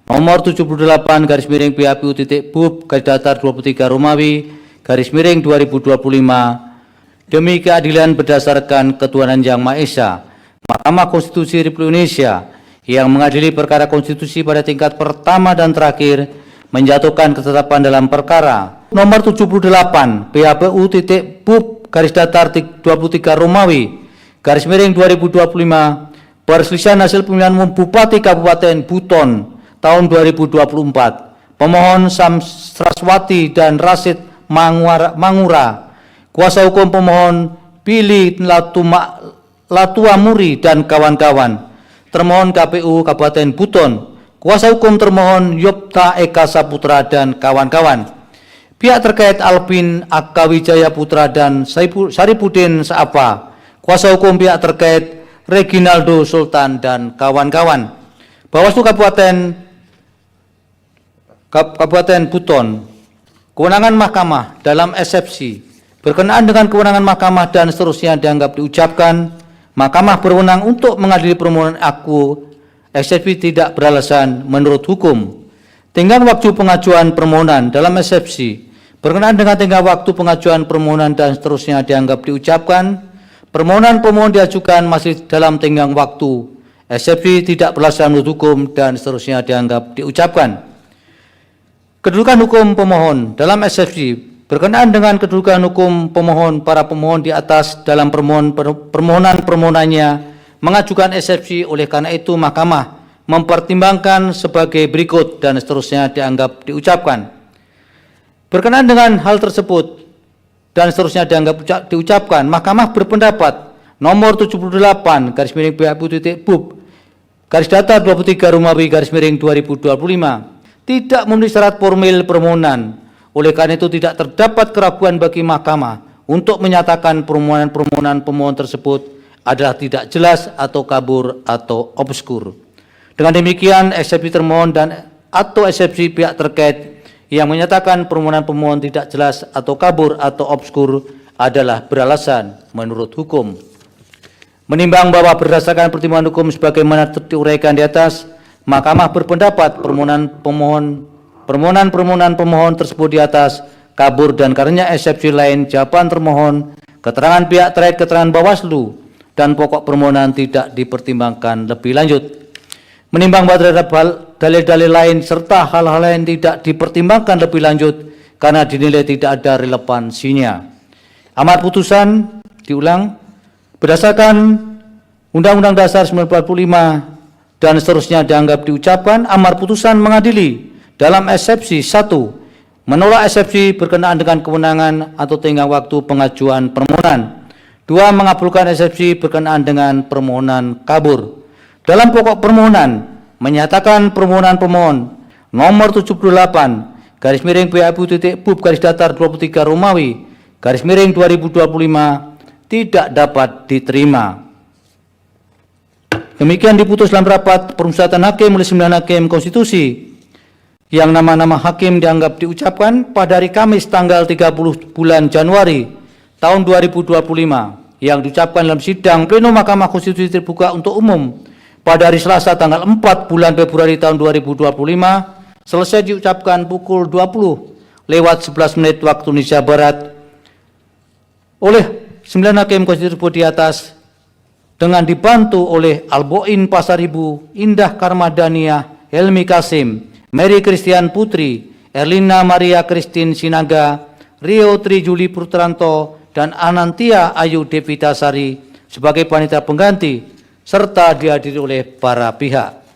nomor 78 garis miring PHPU titik BUB garis datar 23 Romawi garis miring 2025 demi keadilan berdasarkan ketuhanan Yang Maha Esa. Mahkamah Konstitusi Republik Indonesia yang mengadili perkara konstitusi pada tingkat pertama dan terakhir menjatuhkan ketetapan dalam perkara nomor 78 PHPU titik BUB garis datar 23 Romawi garis miring 2025 perselisihan hasil pemilihan umum Bupati Kabupaten Buton tahun 2024. Pemohon Samsraswati dan Rasid Mangura, kuasa hukum pemohon Billy Latuamuri dan kawan-kawan. Termohon KPU Kabupaten Buton, kuasa hukum termohon Yopta Eka Saputra dan kawan-kawan. Pihak terkait Alvin Akawijaya Putra dan Saripudin Saapa, kuasa hukum pihak terkait Reginaldo Sultan dan kawan-kawan. Bawaslu Kabupaten Buton, kewenangan mahkamah dalam eksepsi berkenaan dengan kewenangan mahkamah dan seterusnya dianggap diucapkan. Mahkamah berwenang untuk mengadili permohonan aku eksepsi tidak beralasan menurut hukum. Tenggang waktu pengajuan permohonan dalam eksepsi berkenaan dengan tenggang waktu pengajuan permohonan dan seterusnya dianggap diucapkan. Permohonan pemohon diajukan masih dalam tenggang waktu eksepsi tidak beralasan menurut hukum dan seterusnya dianggap diucapkan. Kedudukan hukum pemohon dalam eksepsi berkenaan dengan kedudukan hukum pemohon, para pemohon di atas dalam permohonannya mengajukan eksepsi. Oleh karena itu mahkamah mempertimbangkan sebagai berikut dan seterusnya dianggap diucapkan. Berkenaan dengan hal tersebut dan seterusnya dianggap diucapkan, mahkamah berpendapat nomor 78 garis miring PHPU titik BUB garis datar 23 Romawi garis miring 2025 tidak memenuhi syarat formil permohonan. Oleh karena itu tidak terdapat keraguan bagi mahkamah untuk menyatakan permohonan pemohon tersebut adalah tidak jelas atau kabur atau obskur. Dengan demikian eksepsi termohon dan atau eksepsi pihak terkait yang menyatakan permohonan pemohon tidak jelas atau kabur atau obskur adalah beralasan menurut hukum. Menimbang bahwa berdasarkan pertimbangan hukum sebagaimana diuraikan di atas, mahkamah berpendapat permohonan pemohon tersebut di atas kabur dan karenanya eksepsi lain jawaban termohon, keterangan pihak terkait, keterangan Bawaslu dan pokok permohonan tidak dipertimbangkan lebih lanjut. Menimbang bahwa terhadap dalil-dalil lain serta hal-hal lain tidak dipertimbangkan lebih lanjut karena dinilai tidak ada relevansinya. Amar putusan diulang berdasarkan Undang-Undang Dasar 1945 dan seterusnya dianggap diucapkan. Amar putusan mengadili dalam eksepsi 1. Menolak eksepsi berkenaan dengan kewenangan atau tenggang waktu pengajuan permohonan. 2. Mengabulkan eksepsi berkenaan dengan permohonan kabur. Dalam pokok permohonan menyatakan permohonan pemohon nomor 78 garis miring PHPU titik BUB garis datar 23 Romawi garis miring 2025 tidak dapat diterima. Demikian diputus dalam rapat permusyawaratan hakim oleh 9 hakim konstitusi yang nama-nama hakim dianggap diucapkan pada hari Kamis tanggal 30 bulan Januari tahun 2025 yang diucapkan dalam sidang pleno Mahkamah Konstitusi terbuka untuk umum pada hari Selasa tanggal 4 bulan Februari tahun 2025 selesai diucapkan pukul 20:11 waktu Indonesia Barat oleh 9 hakim konstitusi tersebut di atas dengan dibantu oleh Alboin Pasaribu, Indah Karmadania, Helmi Kasim, Mary Christian Putri, Erlina Maria Christine Sinaga, Rio Tri Juli Putranto, dan Anantia Ayu Devitasari sebagai panitia pengganti serta dihadiri oleh para pihak.